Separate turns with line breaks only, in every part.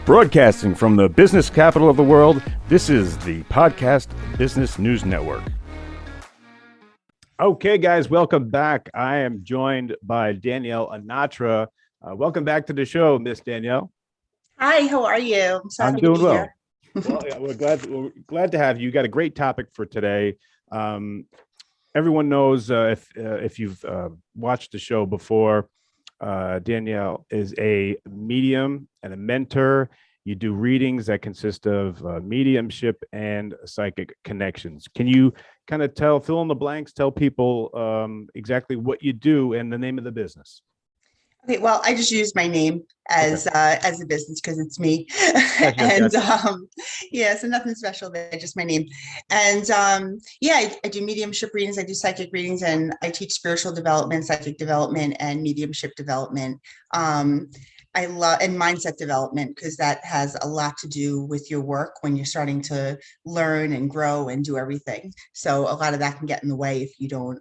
Broadcasting from the business capital of the world, this is the Podcast Business News Network. Okay, guys, welcome back. I am joined by Danielle Anatra. Welcome back to the show, Miss Danielle.
Hi, how are you? I'm so
I'm
happy
doing
to be
well.
here.
Well, yeah, we're glad to have you. You got a great topic for today. Everyone knows if you've watched the show before, Danielle is a medium and a mentor. You do readings that consist of mediumship and psychic connections. Can you kind of fill in the blanks, tell people exactly what you do and the name of the business?
Okay, well, I just use my name as a business because it's me. And yeah, so nothing special there, just my name. And yeah, I do mediumship readings, I do psychic readings, and I teach spiritual development, psychic development, and mediumship development. I love and mindset development because that has a lot to do with your work when you're starting to learn and grow and do everything. So a lot of that can get in the way if you don't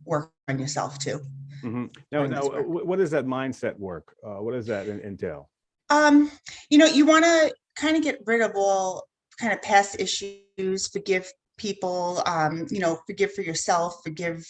work on yourself too.
Mm-hmm. Now, what is that mindset work? What does that entail?
You want to kind of get rid of all kind of past issues, forgive people, forgive for yourself, forgive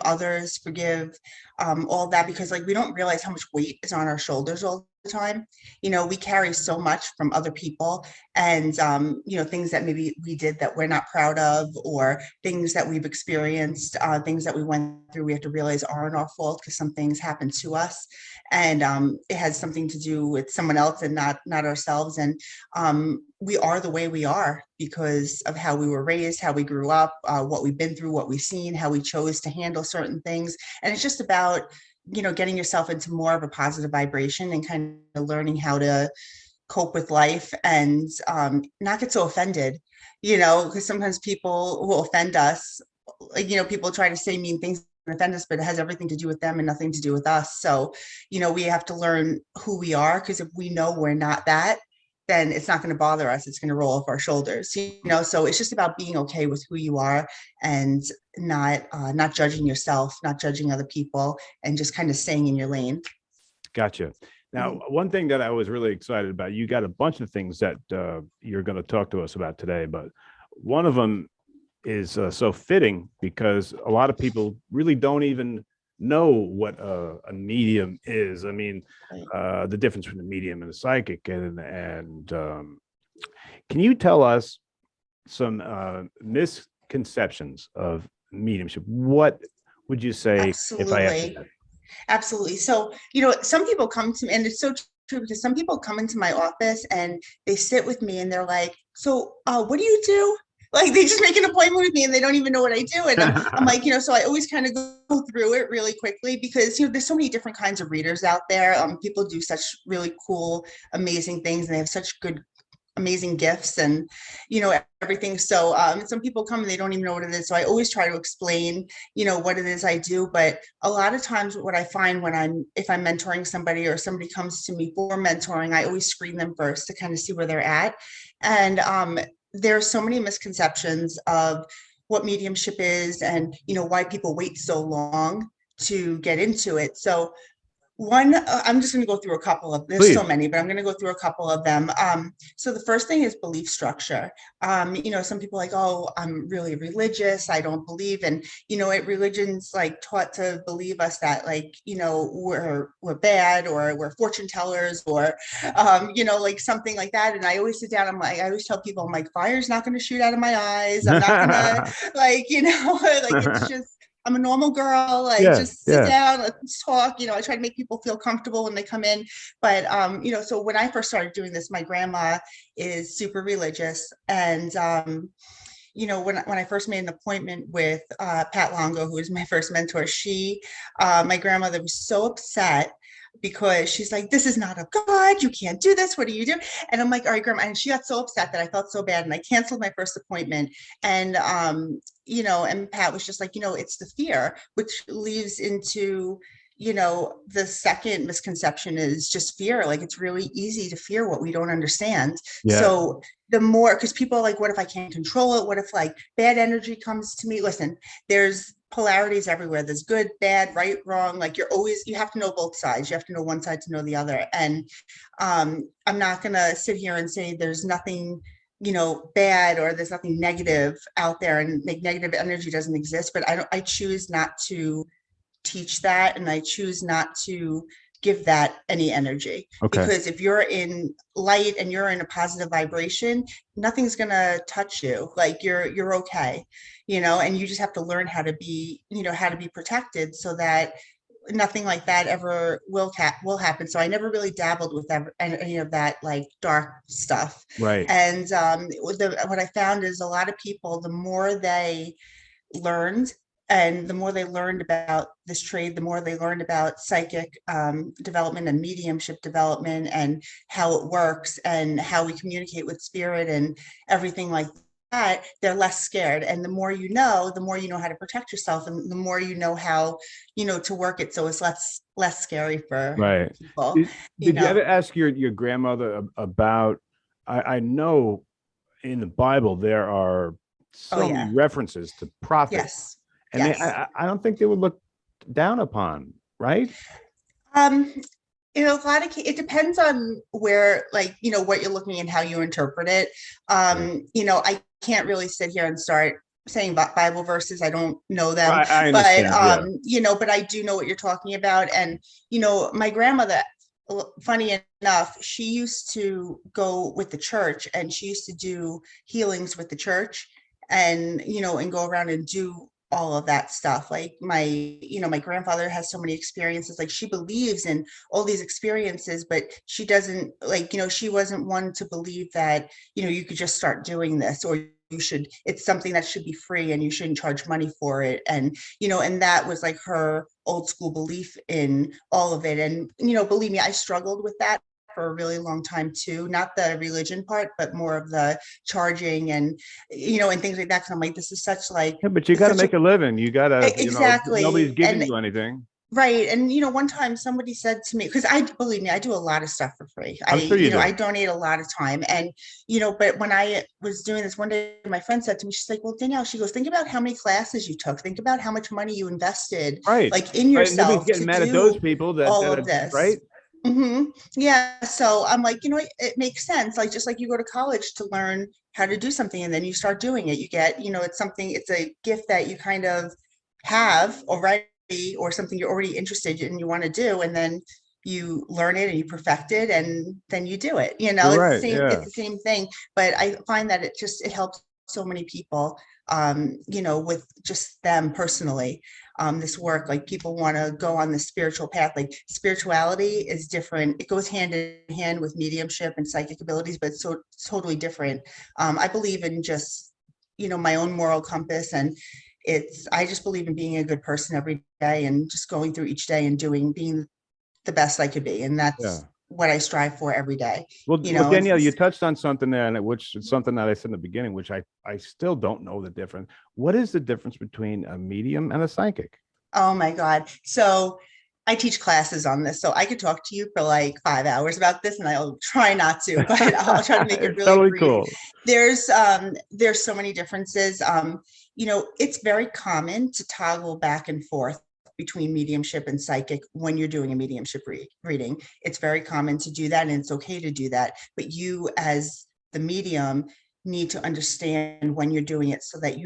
others, forgive all that, because like we don't realize how much weight is on our shoulders all the time. We carry so much from other people, and things that maybe we did that we're not proud of, or things that we've experienced, things that we went through, we have to realize aren't our fault because some things happened to us, and it has something to do with someone else and not ourselves. And we are the way we are because of how we were raised, how we grew up, what we've been through, what we've seen, how we chose to handle certain things. And it's just about getting yourself into more of a positive vibration and kind of learning how to cope with life and not get so offended, because sometimes people will offend us. People try to say mean things and offend us, but it has everything to do with them and nothing to do with us. So, we have to learn who we are, because if we know we're not that, then it's not going to bother us. It's going to roll off our shoulders, so it's just about being okay with who you are and not judging yourself, not judging other people, and just kind of staying in your lane.
Gotcha. Now, one thing that I was really excited about, you got a bunch of things that you're going to talk to us about today, but one of them is so fitting because a lot of people really don't even know what a medium is. I mean, the difference between a medium and a psychic, and can you tell us some misconceptions of mediumship? What would you say?
Absolutely.
If I asked that?
Absolutely. So, some people come to me, and it's so true, because some people come into my office and they sit with me and they're like, so what do you do? Like, they just make an appointment with me and they don't even know what I do. And I'm like, so I always kind of go through it really quickly because, there's so many different kinds of readers out there. People do such really cool, amazing things, and they have such good, amazing gifts and, everything. So some people come and they don't even know what it is. So I always try to explain, what it is I do. But a lot of times what I find if I'm mentoring somebody or somebody comes to me for mentoring, I always screen them first to kind of see where they're at. And there are so many misconceptions of what mediumship is and, why people wait so long to get into it. So one, I'm just going to go through a couple of, there's Please. So many, but I'm going to go through a couple of them. So the first thing is belief structure. Some people are like, oh, I'm really religious, I don't believe. And, religion's like taught to believe us that like, we're bad, or we're fortune tellers, or, like something like that. And I always sit down, I always tell people, I'm like, fire's not going to shoot out of my eyes. I'm not going to like, like it's just, I'm a normal girl. Just sit down, let's talk. I try to make people feel comfortable when they come in. But, so when I first started doing this, my grandma is super religious. And, when I first made an appointment with Pat Longo, who was my first mentor, my grandmother was so upset because she's like, this is not of God. You can't do this. What do you do? And I'm like, all right, grandma. And she got so upset that I felt so bad. And I canceled my first appointment. And, and Pat was just like, it's the fear, which leads into, the second misconception is just fear. Like, it's really easy to fear what we don't understand. Yeah. So the more, because people are like, what if I can't control it? What if like bad energy comes to me? Listen, there's polarities everywhere. There's good, bad, right, wrong. Like you have to know both sides. You have to know one side to know the other. And I'm not going to sit here and say there's nothing, bad or there's nothing negative out there and like negative energy doesn't exist. But I choose not to teach that. And I choose not to give that any energy,
Okay.
because if you're in light and you're in a positive vibration, nothing's going to touch you. Like you're okay, and you just have to learn how to be, how to be protected so that nothing like that ever will happen. So I never really dabbled with any of that like dark stuff.
Right.
And what I found is a lot of people, the more they learned and the more they learned about this trade, the more they learned about psychic development and mediumship development and how it works and how we communicate with spirit and everything like that, they're less scared. And the more you know how to protect yourself, and the more you know how, to work it so it's less scary for
Right.
people.
Did you ever ask your grandmother about, I know in the Bible there are so
Oh,
many
yeah.
references to prophets,
Yes.
and
Yes.
I don't think they would look down upon, right?
Um, a lot of it depends on where, like, what you're looking and how you interpret it. I can't really sit here and start saying Bible verses. I don't know them,
I
but
understand. Yeah.
but I do know what you're talking about. And my grandmother, funny enough, she used to go with the church and she used to do healings with the church and, and go around and do all of that stuff. Like my grandfather has so many experiences. Like she believes in all these experiences, but she doesn't she wasn't one to believe that, you could just start doing this, or it's something that should be free and you shouldn't charge money for it. And, and that was like her old school belief in all of it. And, believe me, I struggled with that for a really long time too, not the religion part, but more of the charging and, and things like that. Cause I'm like, this is such like,
Yeah, but you got to make a living. You got to,
exactly.
nobody's giving
And
you anything.
right. And, one time somebody said to me, because believe me, I do a lot of stuff for free.
I'm sure you do.
I donate a lot of time. And, but when I was doing this one day, my friend said to me, she's like, well, Danielle, she goes, think about how many classes you took. Think about how much money you invested,
Right.
like in
Right. Nobody's
yourself
getting
to
mad at those
do
people
all of this.
right.
Yeah. So I'm like, it makes sense. Like, just like you go to college to learn how to do something and then you start doing it, you get, it's a gift that you kind of have already, or something you're already interested in, you want to do, and then you learn it and you perfect it and then you do it.
You're right.
It's the same thing. But I find that it helps so many people, with just them personally. This work, like people want to go on the spiritual path. Like spirituality is different. It goes hand in hand with mediumship and psychic abilities, but it's so totally different. I believe in just, my own moral compass, and I just believe in being a good person every day and just going through each day and being the best I could be. And that's what I strive for every day.
Well, Danielle, you touched on something there, and which is something that I said in the beginning, which I still don't know the difference. What is the difference between a medium and a psychic?
Oh my God. So I teach classes on this, so I could talk to you for like 5 hours about this, and I'll try not to, but I'll try to make it really
totally
brief.
Cool.
There's so many differences. It's very common to toggle back and forth between mediumship and psychic when you're doing a mediumship reading. It's very common to do that, and it's okay to do that. But you, as the medium, need to understand when you're doing it so that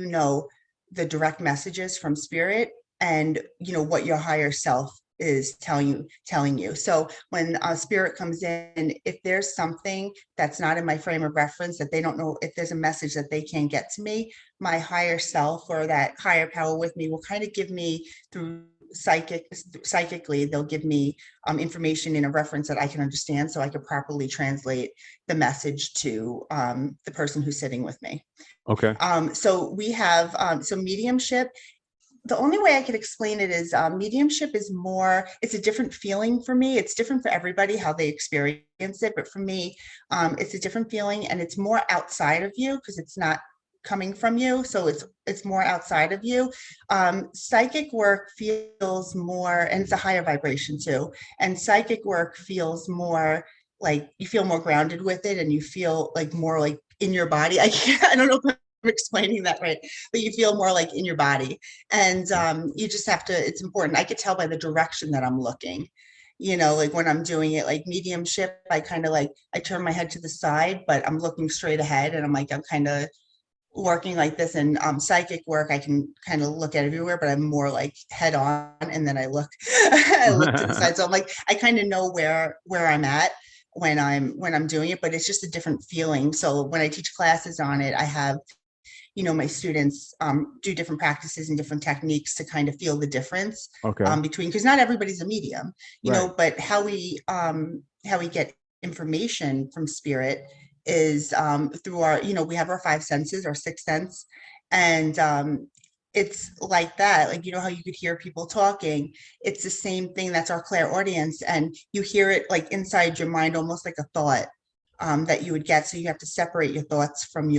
the direct messages from spirit and what your higher self is telling you. So when a spirit comes in, if there's something that's not in my frame of reference, that they don't know, if there's a message that they can't get to me, my higher self or that higher power with me will kind of give me through psychically, they'll give me information in a reference that I can understand, so I can properly translate the message to the person who's sitting with me.
Okay.
So we have mediumship. The only way I could explain it is mediumship is more, it's a different feeling for me. It's different for everybody how they experience it. But for me, it's a different feeling, and it's more outside of you because it's not coming from you. So it's more outside of you. Psychic work feels more, and it's a higher vibration too. And psychic work feels more like you feel more grounded with it, and you feel like more like in your body. I don't know if explaining that right, but you feel more like in your body. And you just have to, it's important. I could tell by the direction that I'm looking, like when I'm doing it, like mediumship, I kind of like, I turn my head to the side, but I'm looking straight ahead, and I'm kind of working like this. And psychic work, I can kind of look at everywhere, but I'm more like head on, and then I look I look to the side. So I'm like, I kind of know where I'm at when I'm doing it, but it's just a different feeling. So when I teach classes on it, I have my students do different practices and different techniques to kind of feel the difference
Okay.
between, because not everybody's a medium,
Right.
but how we get information from spirit is through our, we have our five senses, our sixth sense. And it's like that, like, how you could hear people talking. It's the same thing. That's our clairaudience. And you hear it like inside your mind, almost like a thought that you would get. So you have to separate your thoughts from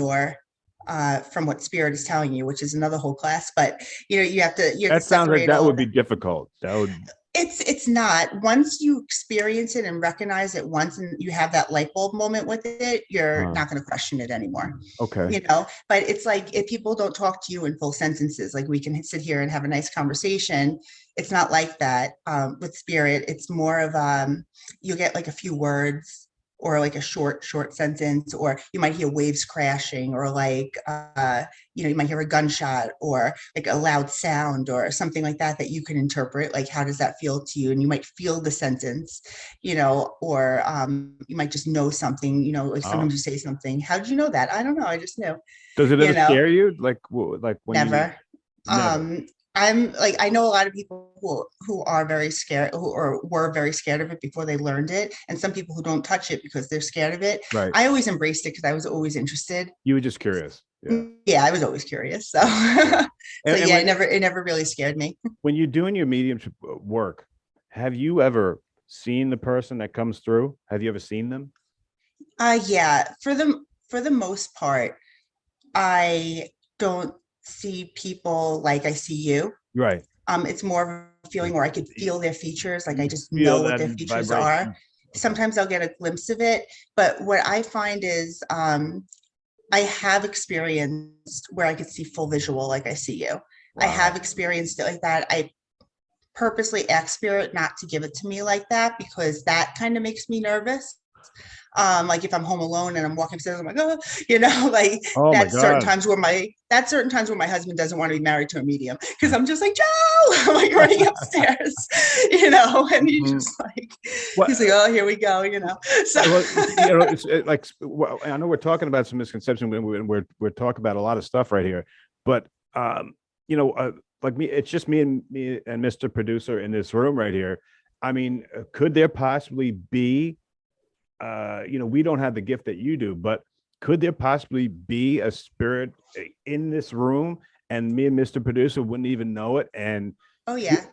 what spirit is telling you, which is another whole class. But you have to
That sounds like
separate
that
all
would
of
be
that.
difficult. That would.
It's not. Once you experience it and recognize it once, and you have that light bulb moment with it, you're
Uh,
not going to question it anymore.
okay.
But it's like, if people don't talk to you in full sentences, like we can sit here and have a nice conversation, it's not like that with spirit. It's more of you get like a few words, or like a short sentence, or you might hear waves crashing, or like you might hear a gunshot, or like a loud sound, or something like that, that you can interpret, like, how does that feel to you? And you might feel the sentence, or you might just know something, like
Oh.
sometimes you say something, how did you know that? I don't know, I just knew.
Does it
you
ever
know
scare you? Like when you
Never.
never.
I'm like, I know a lot of people who are very scared, or were very scared of it before they learned it, and some people who don't touch it because they're scared of it.
Right.
I always embraced it because I was always interested.
You were just curious. Yeah.
Yeah, I was always curious. So
Okay.
so
And
yeah, it never really scared me.
when you're doing your mediumship work, have you ever seen the person that comes through? Have you ever seen them?
Yeah, for the most part, I don't see people like I see you.
Right.
It's more of a feeling where I could feel their features, like I
You
just
feel
know what
that
their features are.
vibration. Okay.
Sometimes I'll get a glimpse of it, but what I find is I have experienced where I could see full visual like I see you. I have
Wow.
experienced it like that. I purposely ask spirit not to give it to me like that, because that kind of makes me nervous. Like if I'm home alone and I'm walking upstairs, I'm like, oh, like
Oh my
that's certain
God.
times where my husband doesn't want to be married to a medium, because I'm just like, Joe, I'm like running upstairs, and he's
Mhm.
just like,
What?
he's like, oh, here we go, So
Well, it's like, well, I know we're talking about some misconception when we're talking about a lot of stuff right here, but like me, it's just me and Mr. Producer in this room right here. I mean, could there possibly be, we don't have the gift that you do, but could there possibly be a spirit in this room, and me and Mr. Producer wouldn't even know it? And
oh yeah.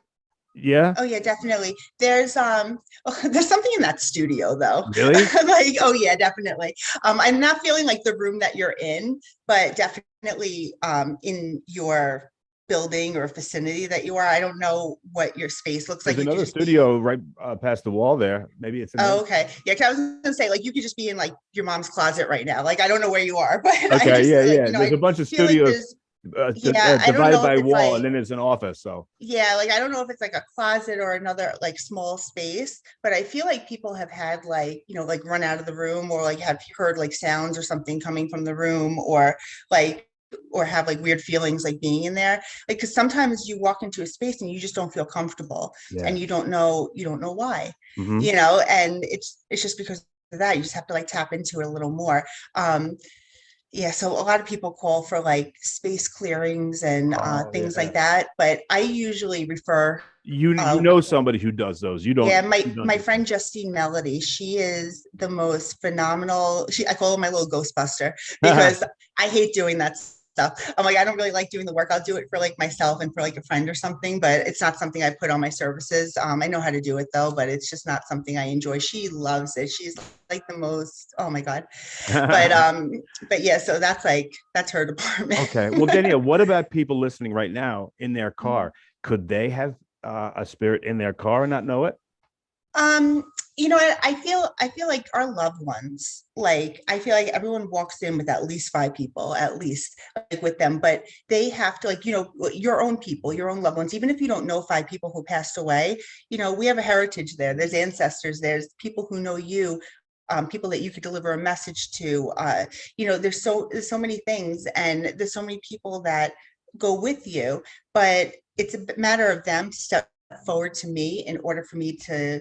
yeah,
Oh yeah, definitely. There's something in that studio though.
really?
Like, oh yeah, definitely. I'm not feeling like the room that you're in, but definitely in your building or vicinity that you are. I don't know what your space looks like.
There's
You could
another
just be.
studio right past the wall there. Maybe it's in there.
Oh, okay. Yeah, 'cause I was gonna say, like, you could just be in like your mom's closet right now. Like, I don't know where you are, but I
Okay,
just
yeah,
like,
yeah. There's a
I
bunch of
feel like
studios
there's, yeah, I don't
divided
know if
by a
it's
wall, and
like,
then there's an office. So
yeah, like I don't know if it's like a closet or another like small space, but I feel like people have had like, like run out of the room, or like have heard like sounds or something coming from the room, like or have like weird feelings like being in there. Like, because sometimes you walk into a space and you just don't feel comfortable,
yeah.
and you don't know why,
Hmm.
and it's just because of that. You just have to like tap into it a little more. Yeah, so a lot of people call for like space clearings and
Oh
things
yeah.
like that, but I usually refer.
You
Uh,
know somebody who does those. You don't.
yeah,
You
my
don't
my
do
friend Justine Melody, she is the most phenomenal. I call her my little Ghostbuster,
that.
because I hate doing that stuff. I'm like, I don't really like doing the work. I'll do it for like myself and for like a friend or something, but it's not something I put on my services. I know how to do it though, but it's just not something I enjoy. She loves it. She's like the most. Oh my God. But yeah, so that's her department.
Okay. Well, Danielle, what about people listening right now in their car? Could they have a spirit in their car and not know it?
I feel like our loved ones, like I feel like everyone walks in with at least five people, at least like with them, but they have to like, your own people, your own loved ones, even if you don't know five people who passed away, we have a heritage there. There's ancestors, there's people who know you, people that you could deliver a message to. There's so many things, and there's so many people that go with you, but it's a matter of them to step forward to me in order for me to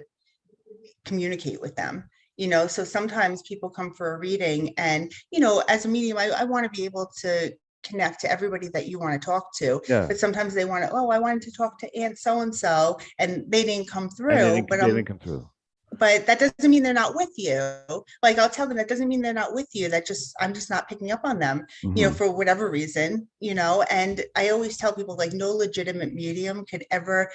communicate with them. So sometimes people come for a reading, and as a medium, I want to be able to connect to everybody that you want to talk to,
Yeah.
but sometimes they want to, I wanted to talk to Aunt so and so, and they didn't come
And
through,
they didn't come through.
but that doesn't mean they're not with you. Like I'll tell them that doesn't mean they're not with you. That just I'm just not picking up on them,
Mhm.
for whatever reason, and I always tell people like no legitimate medium could ever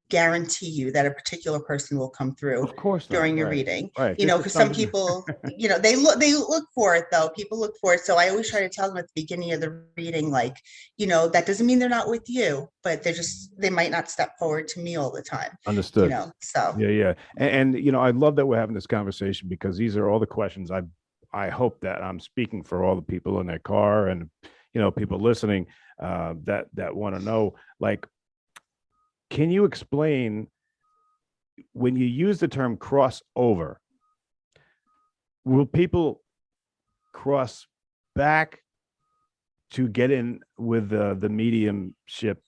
guarantee you that a particular person will come through
Of course not.
during your
Right.
reading,
Right. This is
because some
something.
people, they look for it though. People look for it. So I always try to tell them at the beginning of the reading, like, that doesn't mean they're not with you, but they might not step forward to me all the time,
Understood.
so.
Yeah, yeah. And I love that we're having this conversation because these are all the questions I hope that I'm speaking for all the people in their car and people listening that want to know, like, can you explain when you use the term crossover, will people cross back to get in with the mediumship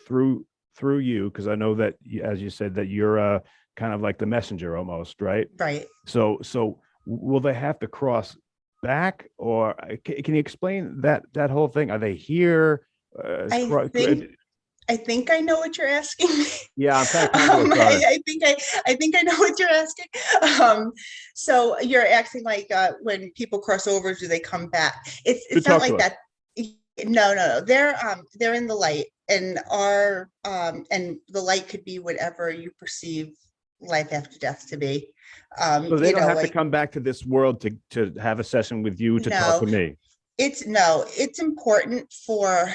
through you? Because I know that as you said that you're kind of like the messenger almost, right?
Right.
So will they have to cross back, or can you explain that whole thing? Are they here?
I think I know what you're asking.
Yeah, I'm kind of coming.
I think I know what you're asking. So you're asking like when people cross over, do they come back? It's not like that. No. They're in the light, and and the light could be whatever you perceive life after death to be.
So they don't have to come back to this world to have a session with you to talk to me.
It's important for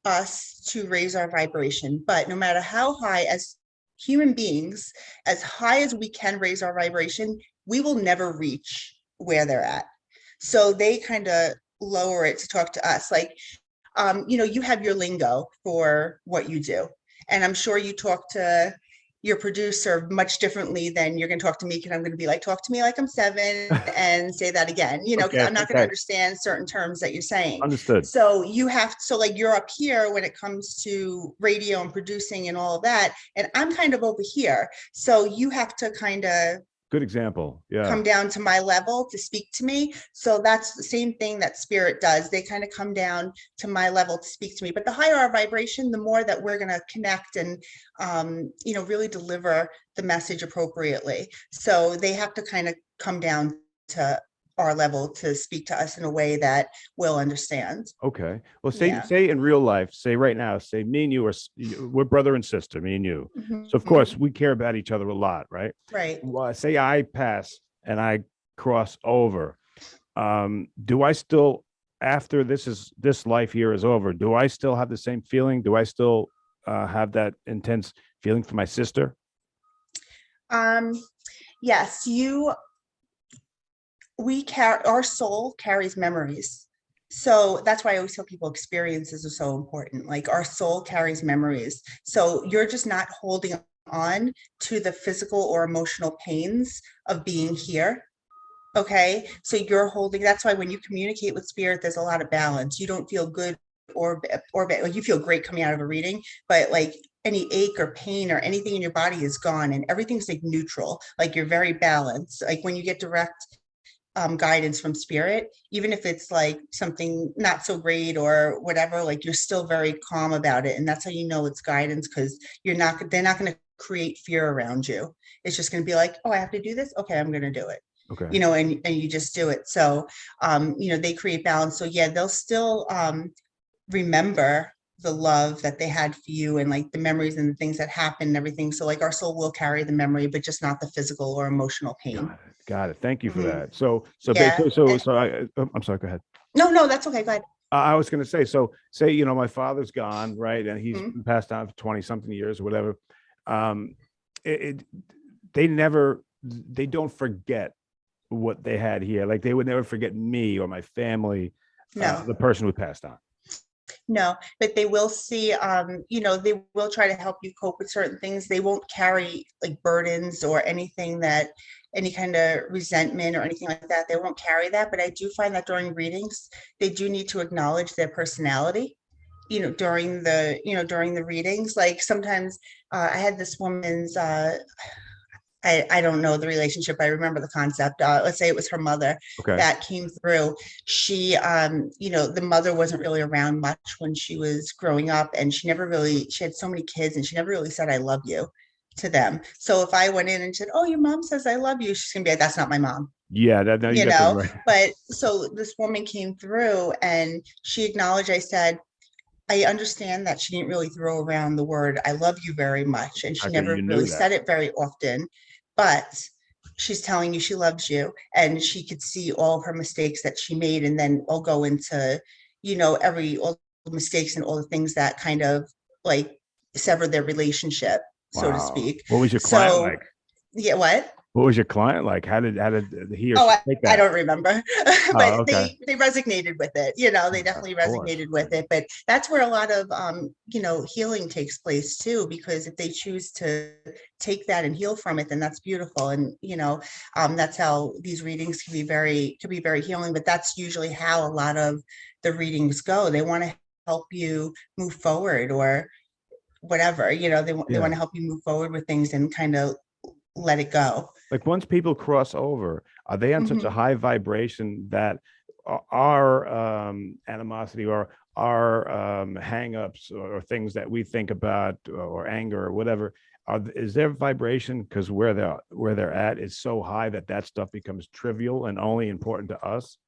us to raise our vibration, but no matter how high, as human beings, as high as we can raise our vibration, we will never reach where they're at. So they kind of lower it to talk to us. Like, you have your lingo for what you do, and I'm sure you talk to your producer much differently than you're going to talk to me, because I'm going to be like, talk to me like I'm 7 and say that again, because I'm not going to understand certain terms that you're saying.
Understood.
So like you're up here when it comes to radio and producing and all of that, and I'm kind of over here. So you have to kind of
good example. Yeah.
Come down to my level to speak to me. So that's the same thing that spirit does. They kind of come down to my level to speak to me. But the higher our vibration, the more that we're going to connect and, really deliver the message appropriately. So they have to kind of come down to our level to speak to us in a way that we'll understand.
Okay. Well, say in real life, say right now, say me and you we're brother and sister, me and you. Mm-hmm. So of course we care about each other a lot, right?
Right.
Well, say I pass and I cross over. Do I still, after this life here is over, do I still have the same feeling? Do I still have that intense feeling for my sister?
Yes, our soul carries memories. So that's why I always tell people experiences are so important. Like our soul carries memories. So you're just not holding on to the physical or emotional pains of being here. Okay. So that's why when you communicate with spirit, there's a lot of balance. You don't feel good or bad. Like you feel great coming out of a reading, but like any ache or pain or anything in your body is gone and everything's like neutral. Like you're very balanced. Like when you get direct guidance from spirit, even if it's like something not so great or whatever, like you're still very calm about it. And that's how you know it's guidance, because they're not going to create fear around you. It's just going to be like, oh, I have to do this. Okay, I'm going to do it. Okay. And you just do it. So, they create balance. So yeah, they'll still remember the love that they had for you and like the memories and the things that happened and everything. So like our soul will carry the memory, but just not the physical or emotional pain.
Got it. Thank you for that. So I'm sorry, go ahead.
No, that's okay. Go ahead.
I was going to say, say, my father's gone, right? And he's passed on for 20 something years or whatever. They never they don't forget what they had here. Like they would never forget me or my family,
No.
the person who passed on.
No, but they will see, they will try to help you cope with certain things. They won't carry like burdens or anything that any kind of resentment or anything like that. They won't carry that. But I do find that during readings, they do need to acknowledge their personality, during the readings. Like sometimes I had this woman's I don't know the relationship. I remember the concept. Let's say it was her mother
Okay.
that came through. She, the mother wasn't really around much when she was growing up, and she had so many kids, and she never really said, "I love you" to them. So if I went in and said, "Oh, your mom says I love you," she's gonna be like, "That's not my mom."
Yeah, that no, you
You
got the
know,
right.
but so this woman came through and she acknowledged, I said, I understand that she didn't really throw around the word "I love you" very much, and she
Okay,
never
you knew
really
that.
said it very often, but she's telling you she loves you, and she could see all of her mistakes that she made, and then I'll go into, all the mistakes and all the things that kind of like severed their relationship, so to
Wow.
speak.
What was your client
So,
like?
yeah, what?
What was your client like? How did he or
Oh,
she
I,
take
I
that?
don't remember, but
Oh, okay.
they resonated with it. They
Of
definitely
course.
resonated with it. But that's where a lot of healing takes place too, because if they choose to take that and heal from it, then that's beautiful. And that's how these readings can be very healing. But that's usually how a lot of the readings go. They want to help you move forward or whatever. They want
Yeah.
to help you move forward with things and kind of let it go.
Like once people cross over, are they on such a
Mhm.
high vibration that our animosity or our hang-ups or things that we think about or anger or whatever, is their vibration because where they're at is so high that that stuff becomes trivial and only important to us?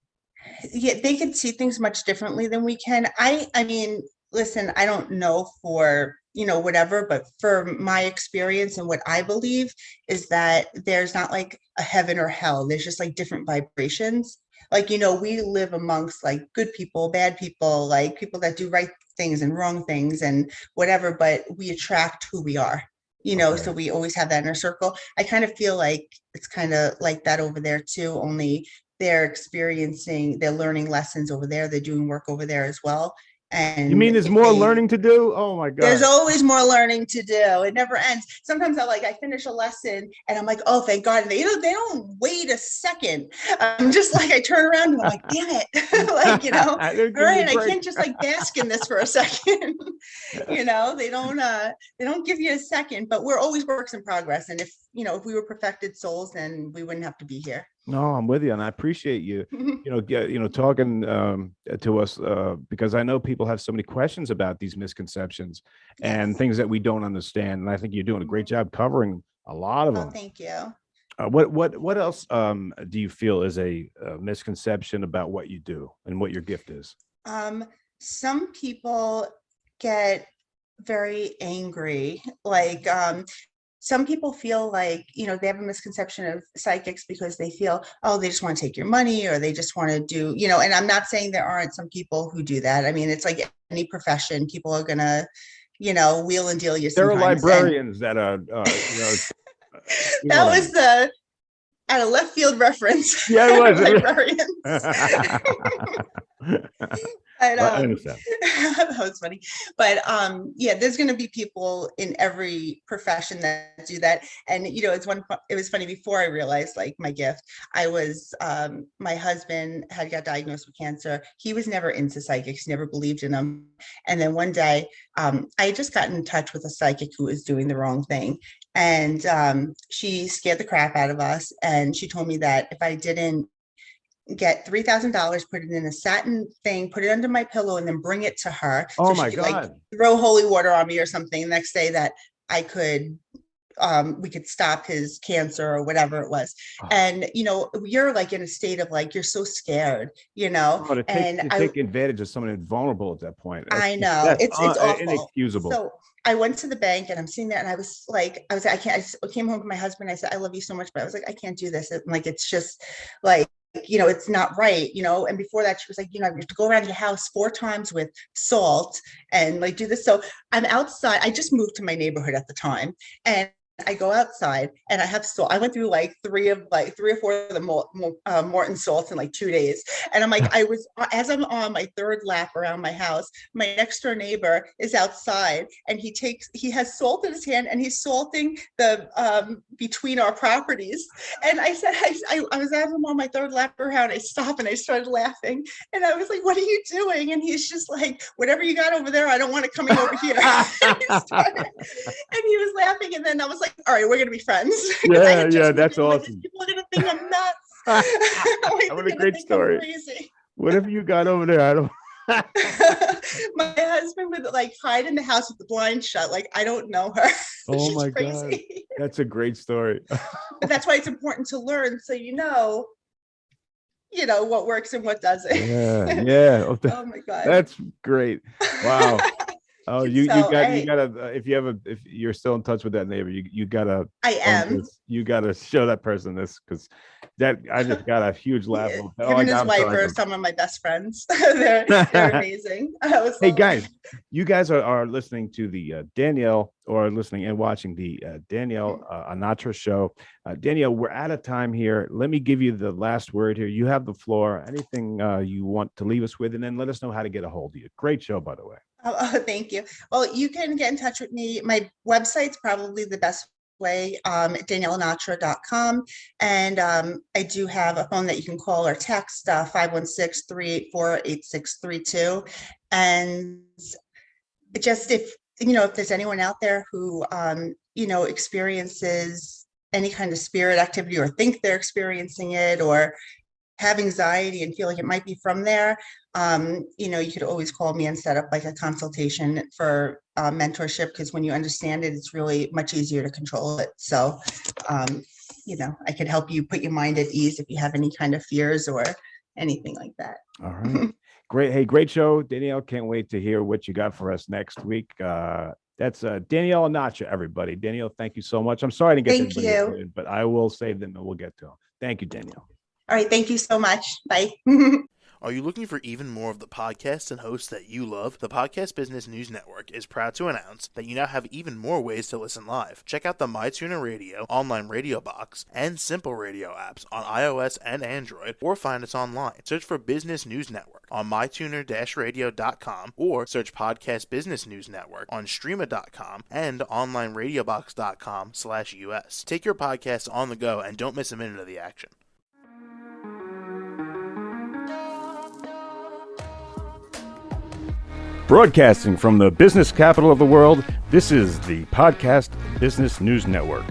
Yeah, they can see things much differently than we can. I mean, listen, I don't know for, whatever, but for my experience and what I believe is that there's not like a heaven or hell. There's just like different vibrations. Like, we live amongst like good people, bad people, like people that do right things and wrong things and whatever, but we attract who we are. So
Okay.
we always have that inner circle. I kind of feel like it's kind of like that over there too, only they're learning lessons over there, they're doing work over there as well,
You
and
mean there's
if
more
they
learning to do? Oh my
there's
God.
always more learning to do. It never ends. Sometimes I finish a lesson and I'm like, oh, thank God. And they don't wait a second. I'm just like, I turn around and I'm like, damn it. Like,
They'll
all
give you a
right, I
break.
can't just like bask in this for a second. They don't give you a second, but we're always works in progress. And if we were perfected souls, then we wouldn't have to be here.
No, I'm with you, and I appreciate you, talking to us because I know people have so many questions about these misconceptions and
Yes.
things that we don't understand, and I think you're doing a great job covering a lot of
Oh,
them.
thank you.
What else do you feel is a misconception about what you do and what your gift is?
Um, some people get very angry. Like, some people feel like, they have a misconception of psychics because they feel, oh, they just want to take your money or they just want to do, and I'm not saying there aren't some people who do that. I mean, it's like any profession, people are gonna, wheel and deal you
There are
sometimes. And
librarians that are, you know
that
what I
was
mean.
the at a left field reference.
Yeah, it
Librarians.
was.
But
But I understand.
that was funny. But yeah, there's going to be people in every profession that do that. And it was funny before I realized like my gift. My husband had got diagnosed with cancer. He was never into psychics, never believed in them. And then one day, I had just gotten in touch with a psychic who was doing the wrong thing. And she scared the crap out of us. And she told me that if I didn't get $3,000, put it in a satin thing, put it under my pillow, and then bring it to her
Oh
so she
my
could like
God.
throw holy water on me or something the next day that I could we could stop his cancer or whatever it was.
Oh,
And you're like in a state of like you're so scared,
oh, to take
and
to
I
take advantage of someone vulnerable at that point.
I know
That's
it's awful.
inexcusable.
So I went to the bank and I'm sitting there and I was like, I can't. I came home to my husband. I said, I love you so much, but I was like, I can't do this. Like, it's just like, it's not right, And before that, she was like, you have to go around your house 4 times with salt and like do this. So I'm outside. I just moved to my neighborhood at the time, and I go outside and I have salt. I went through like three or four of the Morton salts in like 2 days. And I'm like, as I'm on my third lap around my house, my next door neighbor is outside and he has salt in his hand and he's salting the between our properties. And I said, I was as I'm on my third lap around, I stopped and I started laughing. And I was like, what are you doing? And he's just like, whatever you got over there, I don't want it coming over here. And he was laughing. And then I was like, all right, we're going to be friends.
Yeah, that's awesome.
Like, people are going to think I'm nuts.
What a great story. Whatever you got over there, I don't.
My husband would like hide in the house with the blind shut. Like, I don't know her.
Oh my God. That's a great story.
But that's why it's important to learn. So, you know what works and what doesn't.
Yeah.
Oh my God.
That's great. Wow. Oh, you gotta if you're still in touch with that neighbor, you gotta.
I am.
You gotta show that person this, because that I just got a huge laugh.
Him and his wife are some of my best friends. they're amazing.
Hey guys, you guys are listening to the Danielle, or listening and watching the Danielle Anatra show. Danielle, we're out of time here. Let me give you the last word here. You have the floor. Anything you want to leave us with, and then let us know how to get a hold of you. Great show, by the way.
Oh, thank you. Well, you can get in touch with me. My website's probably the best way, DanielleAnatra.com. And I do have a phone that you can call or text, 516-384-8632. And just if there's anyone out there who, experiences any kind of spirit activity or think they're experiencing it, or have anxiety and feel like it might be from there, you could always call me and set up like a consultation for mentorship, because when you understand it, it's really much easier to control it. So, I could help you put your mind at ease if you have any kind of fears or anything like that.
All right. Great. Hey, great show, Danielle. Can't wait to hear what you got for us next week. That's Danielle Anatra, everybody. Danielle, thank you so much. I'm sorry to get
Thank you,
but I will save them and we'll get to them. Thank you, Danielle.
All right. Thank you so much. Bye.
Are you looking for even more of the podcasts and hosts that you love? The Podcast Business News Network is proud to announce that you now have even more ways to listen live. Check out the MyTuner Radio, online radio box, and Simple Radio apps on iOS and Android, or find us online. Search for Business News Network on mytuner-radio.com, or search Podcast Business News Network on streama.com and onlineradiobox.com/US. Take your podcast on the go and don't miss a minute of the action.
Broadcasting from the business capital of the world, this is the Podcast Business News Network.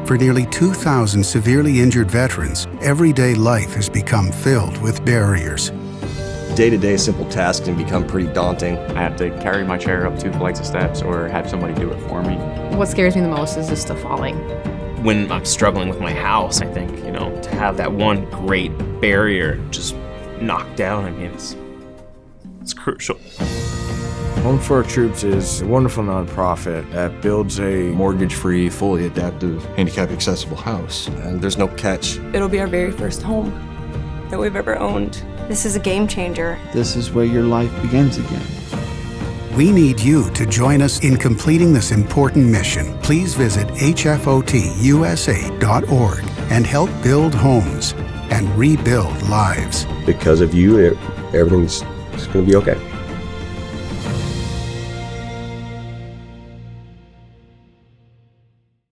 For nearly 2,000 severely injured veterans, everyday life has become filled with barriers.
Day-to-day simple tasks can become pretty daunting.
I have to carry my chair up 2 flights of steps or have somebody do it for me.
What scares me the most is just the falling.
When I'm struggling with my house, I think, to have that one great barrier just knocked down, it's crucial.
Home for Our Troops is a wonderful nonprofit that builds a
mortgage-free, fully adaptive, handicap-accessible house. And there's no catch.
It'll be our very first home that we've ever owned.
This is a game changer.
This is where your life begins again.
We need you to join us in completing this important mission. Please visit hfotusa.org and help build homes and rebuild lives.
Because of you, everything's going to be okay.